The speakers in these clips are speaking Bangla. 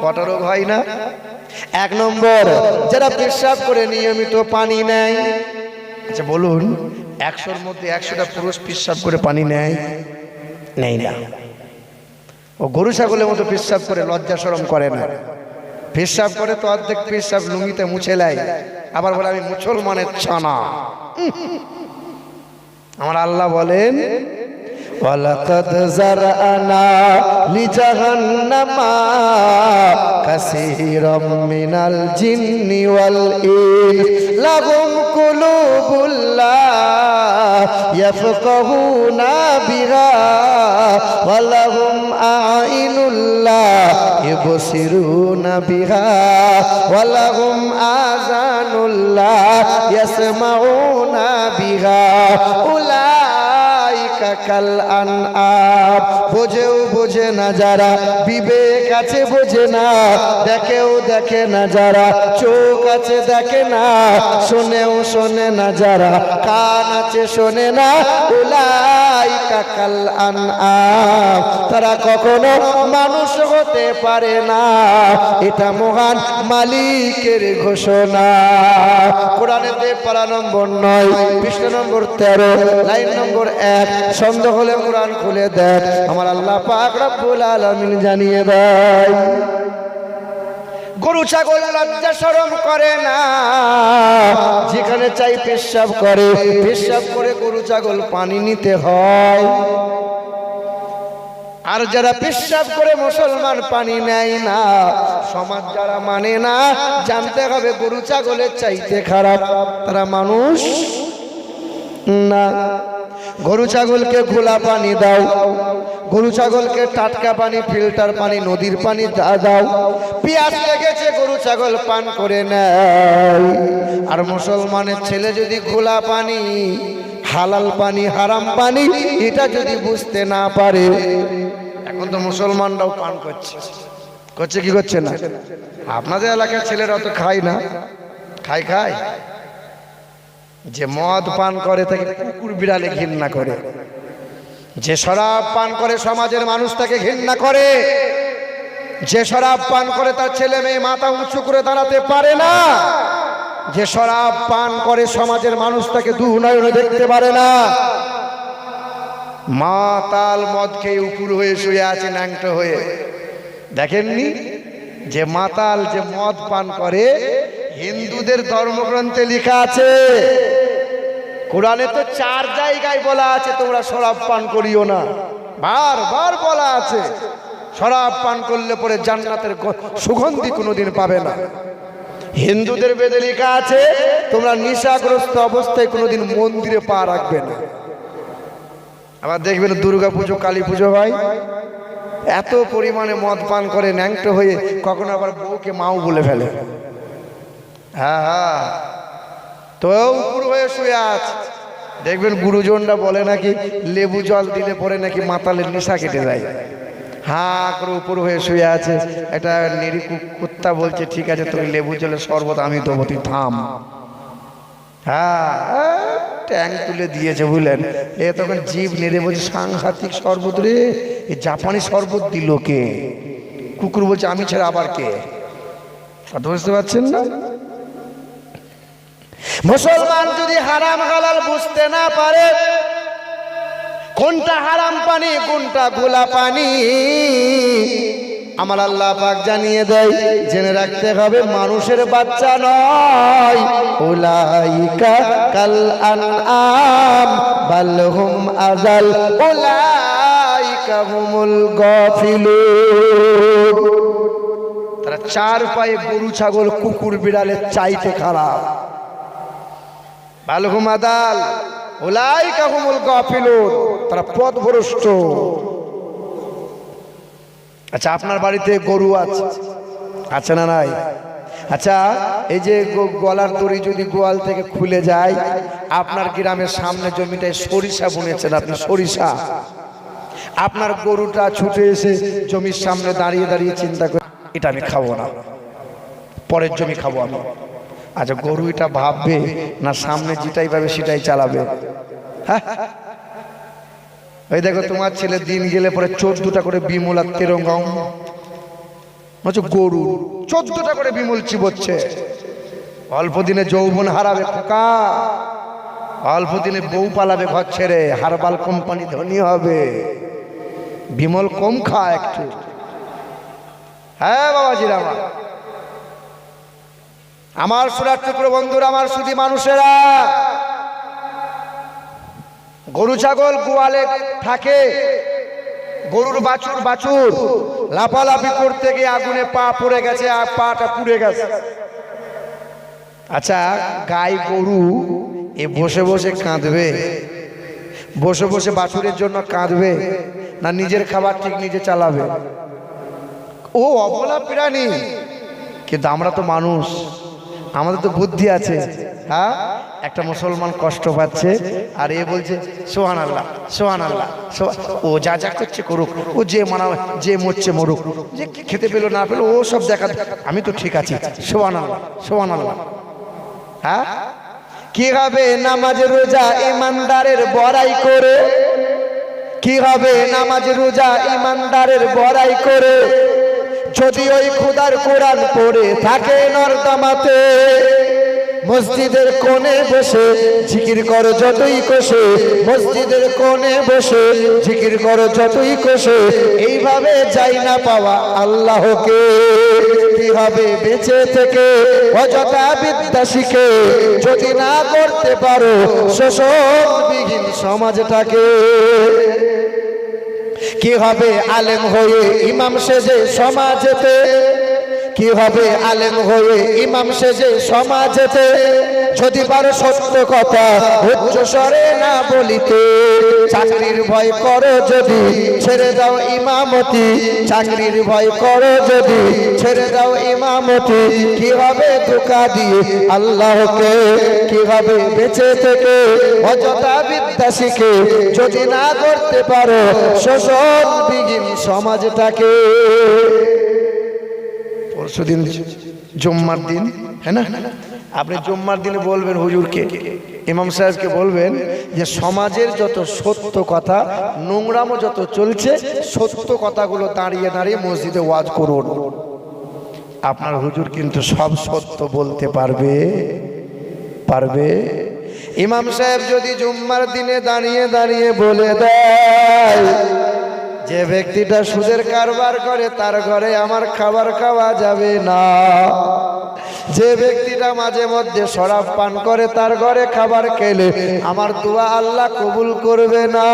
কটা রোগ হয় না? এক নম্বর, যারা পেশাব করে নিয়মিত পানি নেয়। আচ্ছা বলুন, 100-র মধ্যে 100টা পুরুষ পেশাব করে পানি নেয়? নেই না। ও গরু ছাগলের মতো পেশাব করে, লজ্জা শরম করে না। পেশাব করে তো অর্ধেক পেশাব লুঙ্গিতে মুছে নেয়, আবার বলে আমি মুসলমানের ছানা। আমার আল্লাহ বলেন, ওয়ালাকাদ যারআনা লিজাহান্নামা কাসীরাম মিনাল জিন্নি ওয়াল ইনস লাহুম কুলুবুল লা ইয়াফকাহুনা বিহা ওয়া লাহুম আ'ইনুল লা ইবসিরুনা বিহা ওয়া লাহুম আযানুল লা ইয়াসমাউনা বিহা কাল আনআম। বোঝেও বোঝে না যারা, বিবেক আছে বোঝে না, দেখেও দেখে না যারা, চোখ আছে দেখে না, শোনেও শোনে না যারা, কান আছে শোনে না, উলাইকা কাল আনআম। তারা কখনো মানুষ হতে পারে না, এটা মহান মালিকের ঘোষণা। কোরআনেতে পারা নম্বর 9 পৃষ্ঠা নম্বর 13 লাইন নম্বর 1। সন্দেহ হলে কোরআন খুলে দেন, আমার আল্লাহ পাক রব্বুল আলামিন জানিয়ে দেয়। গরু ছাগল লজ্জা শরম করে না, যেখানে চাই পেশাব করে। পেশাব করে গরু ছাগল পানি নিতে হয়। আর যারা পেশাব করে মুসলমান পানি নেয় না, সমাজ যারা মানে না, জানতে হবে গরু ছাগলের চাইতে খারাপ তারা মানুষ না। গরু ছাগলকে খোলা পানি দাও, গরু ছাগলকে টাটকা পানি, ফিল্টার পানি, নদীর পানি দাও। পিয়াস লেগেছে গরু ছাগল পান করে নেয়। আর মুসলমানের ছেলে যদি খোলা পানি, হালাল পানি, হারাম পানি এটা যদি বুঝতে না পারে, এখন তো মুসলমানরাও পান করছে, করছে কি করছে না? আপনাদের এলাকার ছেলেরা তো খায় না? খায়। যে মদ পান করে তাকে কুকুর বিড়ালে ঘৃণা করে, যে শরাব পান করে সমাজের মানুষ তাকে ঘৃণা করে, যে শরাব পান করে তার ছেলে মেয়ে মাথা উঁচু করে দাঁড়াতে পারে না, যে শরাব পান করে সমাজের মানুষ তাকে দুনয়নে দেখতে পারে না। মাতাল মদ খেয়ে উপুর হয়ে শুয়ে আছে ন্যাংটো হয়ে। দেখেননি যে মাতাল যে মদ পান করে, হিন্দুদের ধর্মগ্রন্থে লেখা আছে, কোরআনে তো 4 জায়গায় বলা আছে তোমরা শরাব পান করিও না। বারবার বলা আছে শরাব পান করলে পরে জান্নাতের সুগন্ধি কোনোদিন পাবে না। হিন্দুদের বেদে লেখা আছে তোমরা নেশাগ্রস্ত অবস্থায় কোনোদিন মন্দিরে পা রাখবে না। আবার দেখবেন দুর্গা পুজো, কালী পুজো হয়, এত পরিমাণে মদ পান করে ন্যাংটো হয়ে কখনো আবার বউকে মাও বলে ফেলে। হ্যাঁ, তো উপর হয়ে শুয়ে আছে। দেখবেন গুরুজনরা বলে নাকি লেবু জল দিলে পরে নাকি মাতালের নেশা কেটে যায়। হ্যাঁ করে উপর হয়ে শুয়ে আছে। একটা নিরীহ কুত্তা বলছে ঠিক আছে তুমি লেবু জলের শরবত আমি দেবো, তুই থাম। হ্যাঁ, ট্যাং তুলে দিয়েছে বুঝলেন। এ তখন জীব নেড়ে বলছে সাংঘাতিক শরবত রে, এ জাপানি শরবত দিল কে? কুকুর বলছে আমি ছাড়া আবার কে? কথা বুঝতে পারছেন না? মুসলমান যদি হারাম হালাল বুঝতে না পারে, কোনটা হারাম পানি কোনটা গোলা পানি, আমার আল্লাহ পাক জানিয়ে দেয়, জেনে রাখতে হবে মানুষের বাচ্চা নয়। উলাইকা কাল আনআম বাল হুম আযাল উলাইকা হুমুল গাফিলুন। তারা 4 পায়ে গরু ছাগল কুকুর বিড়ালের চাইতে খারাপ। বাল হুম আযাল উলাইকা হুমুল গাফিলুন, তারা পথভ্রষ্ট। আচ্ছা আপনার বাড়িতে গরু আছে না নাই? আচ্ছা এই যে গলার দড়ি যদি গোয়াল থেকে খুলে যায়, আপনার গ্রামের সামনে জমিটায় সরিষা বুনেছেন আপনি, সরিষা, আপনার গরুটা ছুটে এসে জমির সামনে দাঁড়িয়ে দাঁড়িয়ে চিন্তা করে এটা আমি খাবো না, পরের জমি খাবো আমি। আচ্ছা গরু এটা ভাববে না সামনে যেটাই পাবে সেটাই চালাবে? হ্যাঁ, ওই দেখো তোমার ছেলে দিন গেলে পরে 14টা করে বিমলার তেরঙ্গম, বলছে গরু 14টা করে বিমল চিবোচ্ছে। অল্প দিনে যৌবন হারাবে খোকা, অল্প দিনে বউ পালাবে ঘর ছেড়ে, হারবাল কোম্পানি ধনী হবে। বিমল কম খা একটু। হ্যাঁ বাবাজিরা আমার সুরার টুকরো বন্ধুরা, আমার শুধু মানুষেরা, গরু ছাগল গোয়ালে থাকে, গরুর বাছুর লাফালাফি করতে গিয়ে আগুনে পা পড়ে গেছে, আর পাটা পুড়ে গেছে। আচ্ছা গাই গরু এ বসে বসে কাঁদবে, বসে বসে বাছুরের জন্য কাঁদবে, না নিজের খাবার ঠিক নিজে চালাবে? ও অবলা প্রাণী, কিন্তু আমরা তো মানুষ, আমাদের তো বুদ্ধি আছে। হ্যাঁ, একটা মুসলমান কষ্ট পাচ্ছে আর এ বলছে সুবহানাল্লাহ সুবহানাল্লাহ, ও যা যা করছে করুক, ও যে যে মরছে মরুক, যে খেতে পেলো না পেলো ও সব দেখা, আমি তো ঠিক আছি, সুবহানাল্লাহ সুবহানাল্লাহ। হ্যাঁ, কি হবে নামাজ রোজা ইমানদারের বড়াই করে, কি হবে নামাজ রোজা ইমানদারের বড়াই করে, যদি ওই খোদার কোরআন পড়ে থাকে নর্দমাতে। মসজিদের কোণে বসে জিকির করো যতই কষে, মসজিদের কোণে বসে জিকির করো যতই কষে, এইভাবে যাই না পাওয়া আল্লাহকে। কি হবে বেঁচে থেকে অযথা বিদ্যা শিখে, যদি না করতে পারো শোষণবিহীন সমাজটাকে। কি হবে আলেম হয়ে ইমাম সেজে সমাজেতে, কি হবে আলেম হয়ে ইমাম সেজে সমাজেতে, যদি পারো সত্য কথা উচ্চ স্বরে না বলিতে। চাকরির ভয় করো যদি ছেড়ে দাও ইমামতি, চাকরির ভয় করো যদি ছেড়ে দাও ইমামতি। কি হবে ধোঁকা দিয়ে আল্লাহকে, কি হবে বেঁচে থেকে অযথা বিদ্যা শিখে, যদি না করতে পারো শোষণবিহীন সমাজটাকে। পরশুদিন জুম্মার দিন, হ্যাঁ না, আপনি জুম্মার দিনে বলবেন হুজুরকে, ইমাম সাহেবকে বলবেন যে সমাজের যত সত্য কথা, নোংরামো যত চলছে, সত্য কথাগুলো দাঁড়িয়ে দাঁড়িয়ে মসজিদে ওয়াজ করুন। আপনার হুজুর কিন্তু সব সত্য বলতে পারবে পারবে। ইমাম সাহেব যদি জুম্মার দিনে দাঁড়িয়ে দাঁড়িয়ে বলে দেয় যে ব্যক্তিটা সুদের কারবার করে তার ঘরে আমার খাবার খাওয়া যাবে না, যে ব্যক্তিটা মাঝে মধ্যে শরাব পান করে তার ঘরে খাবার খেলে আমার দোয়া আল্লাহ কবুল করবে না,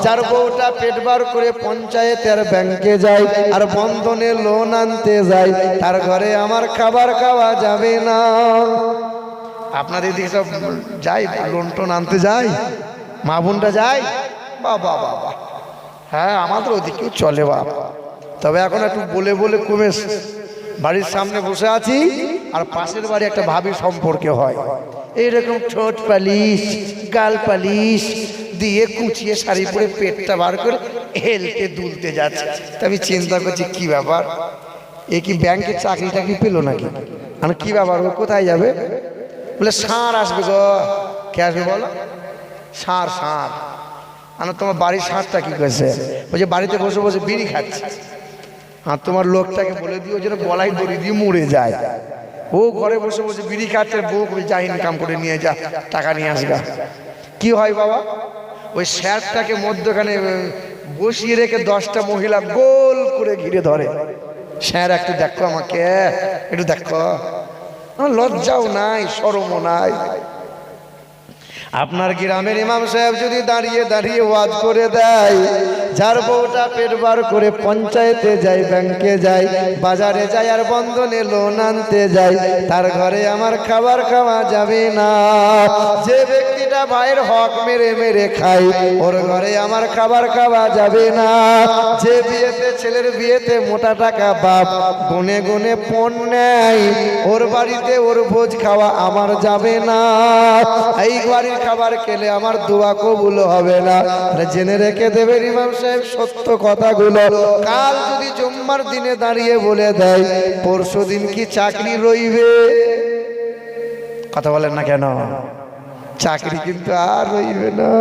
যার বউটা পেট বার করে পঞ্চায়েতের ব্যাংকে যায় আর বন্ধনে লোন আনতে যায় তার ঘরে আমার খাবার খাওয়া যাবে না। আপনাদের দিকে সব যাই লোন টোন আনতে যায়, মা বোনটা যায়, বাবা বাবা, হ্যাঁ আমাদের ওদিকেও চলে বাবা, তবে এখন একটু বলে বলে কমেছে। বাড়ির সামনে বসে আছি আর পাশের বাড়ি একটা ভাবি সম্পর্কে হয়, এইরকম ঠোঁট পালিশ গাল পালিশ দিয়ে কুচিয়ে শাড়ি পরে পেটটা বার করে হেলতে দুলতে যাচ্ছে। তা আমি চিন্তা করছি কি ব্যাপার, এ কি ব্যাংকে চাকরি টাকরি পেলো নাকি? আর কি ব্যাপার, ও কোথায় যাবে? বলে ষাঁড় আসবে গো। কে আসবে বলো? ষাঁড় ষাঁড়। আর তোমার বাড়ির ষাঁড়টা কি করেছে? বলছে বাড়িতে বসে বসে বিড়ি খাচ্ছে। আর তোমার লোকটাকে বলে দিও যেন গলায় দড়ি দিয়ে মরে যায়। ও ঘরে বসে বসে বিড়ি খাচ্ছে, বউ যা ইনকাম করে নিয়ে যা, টাকা নিয়ে আসবে। কি হয় বাবা, ওই ষাঁড়টাকে মধ্যখানে বসিয়ে রেখে 10টা মহিলা গোল করে ঘিরে ধরে। ষাঁড় একটু দেখো আমাকে, একটু দেখো, লজ্জাও নাই শরমও নাই। আপনার গ্রামের ইমাম সাহেব যদি দাঁড়িয়ে দাঁড়িয়ে ওয়াজ করে দেয়, যার বউটা পেট বার করে পঞ্চায়েতে যায়, ব্যাংকে যায়, বাজারে যায় আর বন্ধনে লোন আনতে যায়, তার ঘরে আমার খাবার খাওয়া যাবে না। যে ব্যক্তিটা ভাইয়ের হক মেরে মেরে খায় ওর ঘরে আমার খাবার খাওয়া যাবে না। যে বিয়েতে ছেলের বিয়েতে মোটা টাকা বাপ গুনে গুনে পণ নেয়, ওর বাড়িতে ওর ভোজ খাওয়া আমার যাবে না। এই বাড়ির খাবার খেলে আমার দোয়া কবুল হবে না। জেনে রেখে দেবেন ইমাম সাহেব সত্য কথাগুলো। কাল যদি জুম্মার দিনে দাঁড়িয়ে বলে দেয় পরশু দিন কি চাকরি রইবে? কথা বলেন না কেন? চাকরি কিন্তু আর রইবে না।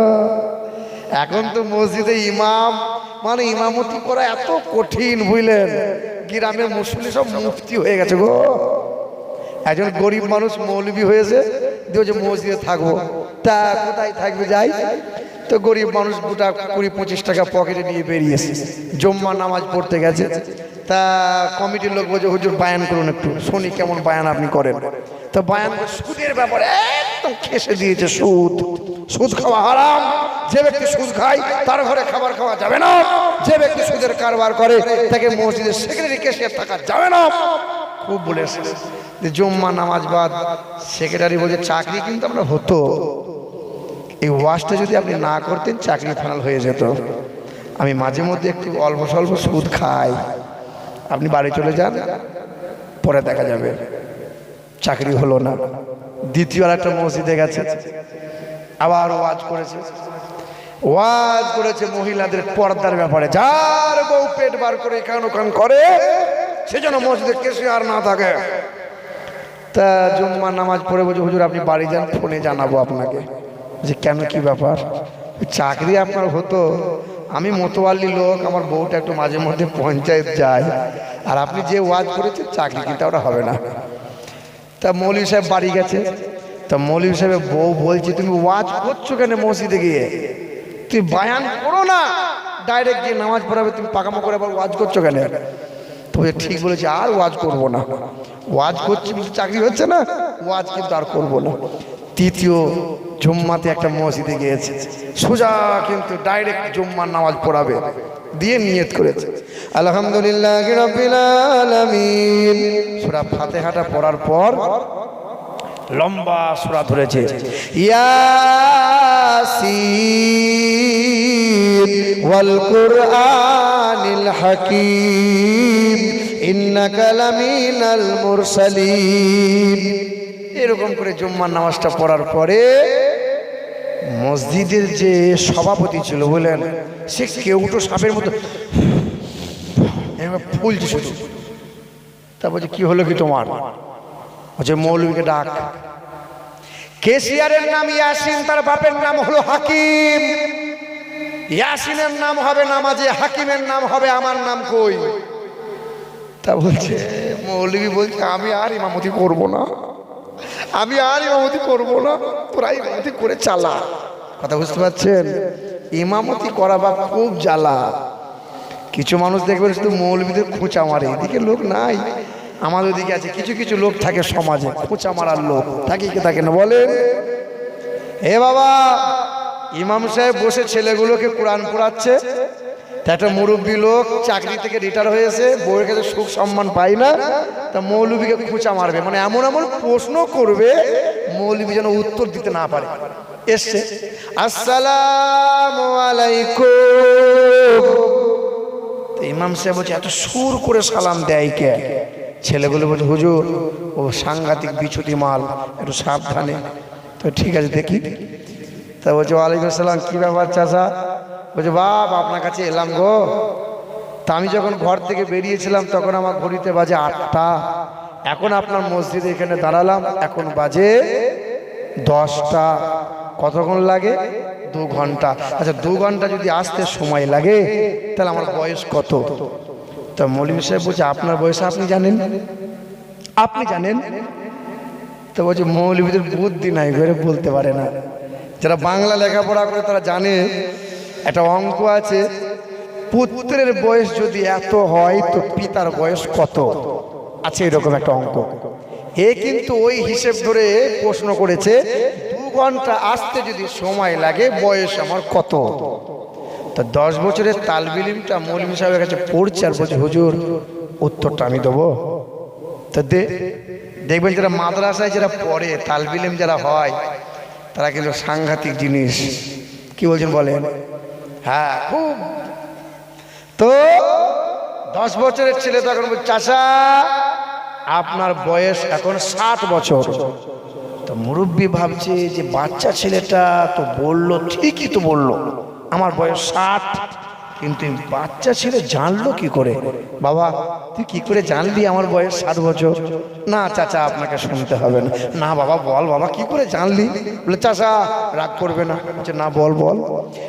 এখন তো মসজিদে ইমাম মানে ইমামতি করা এত কঠিন, বুঝলেন? গ্রামের মুসলিম সব মুফতি হয়ে গেছে গো। একজন গরিব মানুষ মৌলবি হয়েছে, দিয়ে যে মসজিদে থাকবো, তা কোথায় থাকবে যাই। তো গরিব মানুষ গোটা 20-25 টাকা পকেটে নিয়ে বেরিয়েছে, জুম্মা নামাজ পড়তে গেছে। তা কমিটির লোক বলছে হুজুর বায়ান করুন একটু, শুনি কেমন বায়ান আপনি করেন। তো বায়ান সুদের ব্যাপারে একদম খেসে দিয়েছে, সুদ, সুদ খাওয়া হারাম, যে ব্যক্তি সুদ খায় তার ঘরে খাবার খাওয়া যাবে না, যে ব্যক্তি সুদের কারবার করে তাকে মসজিদের সেক্রেটারি ক্যাশিয়ার থাকা যাবে না। খুব বলেছে জুম্মা নামাজ বাদ। সেক্রেটারি বলছে চাকরি কিন্তু আমরা হতো, এই ওয়াজটা যদি আপনি না করতেন চাকরি ফাইনাল হয়ে যেত। আমি মাঝে মধ্যে একটু অল্প স্বল্প সুদ খাই, আপনি বাড়ি চলে যান, পরে দেখা যাবে। চাকরি হলো না। দ্বিতীয় আর একটা মসজিদে গেছে, আবার ওয়াজ করেছে, ওয়াজ করেছে মহিলাদের পর্দার ব্যাপারে, যার বউ পেট বার করে এখান ওখান করে সেজন্য মসজিদে কেসে আর না থাকে। তা জুম্মার নামাজ পড়ে বলছে হুজুর আপনি বাড়ি যান, ফোনে জানাবো আপনাকে। যে কেন, কি ব্যাপার? চাকরি আপনার হতো, আমি মতোয়াল্লি লোক, আমার বউটা একটু মাঝে মধ্যে পঞ্চায়েত যায়, আর আপনি যে ওয়াজ করেছেন চাকরি কিন্তু ওটা হবে না। তা মৌলভী সাহেব বাড়ি গেছে, তা মৌলভী সাহেবের বউ বলছে তুমি ওয়াজ করছো কেন মসজিদে গিয়ে, তুই বায়ান করো না, ডাইরেক্ট গিয়ে নামাজ পড়াবে, তুমি পাকামো করে আবার ওয়াজ করছো কেন? তো ঠিক বলেছে আর ওয়াজ করবো না, ওয়াজ করছি কিন্তু চাকরি হচ্ছে না, ওয়াজ কিন্তু আর করবো না। তৃতীয় জুম্মাতে একটা মসজিদে গিয়েছে, সোজা কিন্তু ডাইরেক্ট জুম্মার নামাজ পড়াবে, দিয়ে নিয়ত করেছে আলহামদুলিল্লাহি রাব্বিল আলামিন। সূরা ফাতিহাটা পড়ার পর লম্বা সূরা ধরেছে, ইয়াসিন ওয়াল কুরআনিল হাকীম ইন্নাকা লামিনাল মুরসালিন। এরকম করে জুম্মার নামাজটা পড়ার পরে মসজিদের যে সভাপতি ছিল বললেন, সে কেউটো সাপের মতো ফুলছে শুধু। তা বলছে কি হলো কি তোমার? বলছে মৌলভীকে ডাক। কেশিয়ারের নাম ইয়াসিন, তার বাপের নাম হলো হাকিম। ইয়াসিনের নাম হবে নামাজে, হাকিমের নাম হবে আমার নাম কই? তা বলছে মৌলভী বলছে আমি আর ইমামতি করবো না, আমি আর ইমামতি করবো না, তোরা ইমামতি করে চালা। কথা বুঝতে পারছেন? ইমামতি করা বা খুব জ্বালা। কিছু মানুষ দেখবেন শুধু মৌলভীদের খোঁচা মারে, এদিকে লোক নাই, আমাদের ওদিকে আছে কিছু কিছু লোক থাকে সমাজে, খোঁচা মারার লোক থাকে কি থাকে না বলেন? হে বাবা, ইমাম সাহেব বসে ছেলেগুলোকে কোরআন পড়াচ্ছে, একটা মুরব্বী লোক চাকরি থেকে রিটায়ার হয়েছে, বউয়ের কাছে সুখ সম্মান পায় না, তা মৌলভীকে খোঁচা মারবে, মানে এমন এমন প্রশ্ন করবে মৌলভী যেন উত্তর দিতে না পারে। এসছে আসসালামু আলাইকুম, ইমাম সাহেব বলছে এত সুর করে সালাম দেয় কে? ছেলেগুলো বলছে হুজুর ও সাংঘাতিক বিছুটি মাল, একটু সাবধানে। তো ঠিক আছে দেখি। তা বলছে ওয়ালাইকুম আসসালাম, কি ব্যাপার চাচা? বলছে বাপ আপনার কাছে এলাম গো। তা আমি যখন ঘর থেকে বেরিয়েছিলাম তখন আমার ঘড়িতে বাজে 8টা, এখন আপনার মসজিদে এখানে দাঁড়ালাম, এখন বাজে 10টা। কতক্ষণ লাগে? 2 ঘন্টা। আচ্ছা 2 ঘন্টা যদি আসতে সময় লাগে তাহলে আমার বয়স কত? তা মৌলভী সাহেব বলছে আপনার বয়স আপনি জানেন? আপনি জানেন? তো বলছে মৌলভীদের বুদ্ধি নাই, ঘরে বলতে পারে না। যারা বাংলা লেখাপড়া করে তারা জানে একটা অঙ্ক আছে, পুত্রের বয়স যদি এত হয় তো পিতার বয়স কত আছে, এরকম একটা অঙ্ক। এ কিন্তু ওই হিসেব ধরে প্রশ্ন করেছে 2 ঘন্টা আসতে যদি সময় লাগে বয়স আমার কত? তো 10 বছরের তালবিলিমটা মৌলভী সাহেবের কাছে পড়ছে আর বলছে হুজুর উত্তরটা আমি দেবো। তো দেখবেন যারা মাদ্রাসায় যারা পড়ে তালবিলিম যারা হয় তারা কিন্তু সাংঘাতিক জিনিস। কি বলছেন বলেন? হ্যাঁ খুব। তো 10 বছরের ছেলে তখন বলছে চাচা আপনার বয়স এখন 60 বছর। তো মুরব্বী ভাবছে যে বাচ্চা ছেলেটা তো বললো, ঠিকই তো বললো আমার বয়স 60, কিন্তু বাচ্চা ছেলে জানলো কি করে? বাবা তুই কি করে জানলি আমার বয়স 60 বছর? না চাচা আপনাকে শুনতে হবে না। না বাবা বল, বাবা কি করে জানলি? বলে চাচা রাগ করবে না। বলছে না বল বল।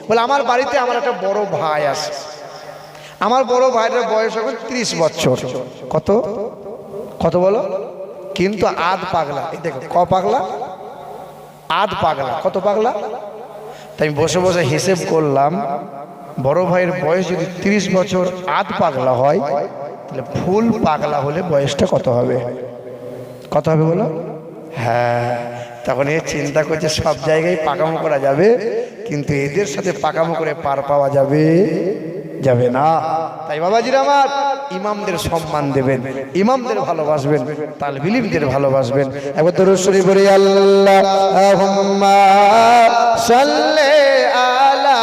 বলে আমার বাড়িতে আমার একটা বড় ভাই আছে, আমার বড় ভাইটার বয়স এখন 30 বছর। কত কত বলো? কিন্তু আধ পাগলা। এই দেখো ক পাগলা? আধ পাগলা। কত পাগলা? তাই আমি বসে বসে হিসেব করলাম, বড় ভাইয়ের বয়স যদি 30 বছর আধ পাগলা হয়, তাহলে ফুল পাগলা হলে বয়সটা কত হবে? কত হবে বলো? হ্যাঁ, তখন এ চিন্তা করছে সব জায়গায় পাকামো করা যাবে, কিন্তু এদের সাথে পাকামো করে পার পাওয়া যাবে যাবে না। তাই বাবাজিরা আমার, ইমামদের সম্মান দেবেন, ইমামদের ভালোবাসবেন, তালবে ইলমদের ভালোবাসবেন। একবার দরুদ শরীফ পড়ি, আল্লাহুম্মা সাল্লি আলা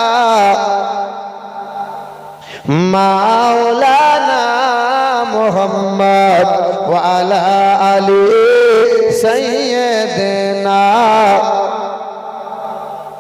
মাওলানা মুহাম্মদ ওয়া আলা আলি সাইয়্যিদিনা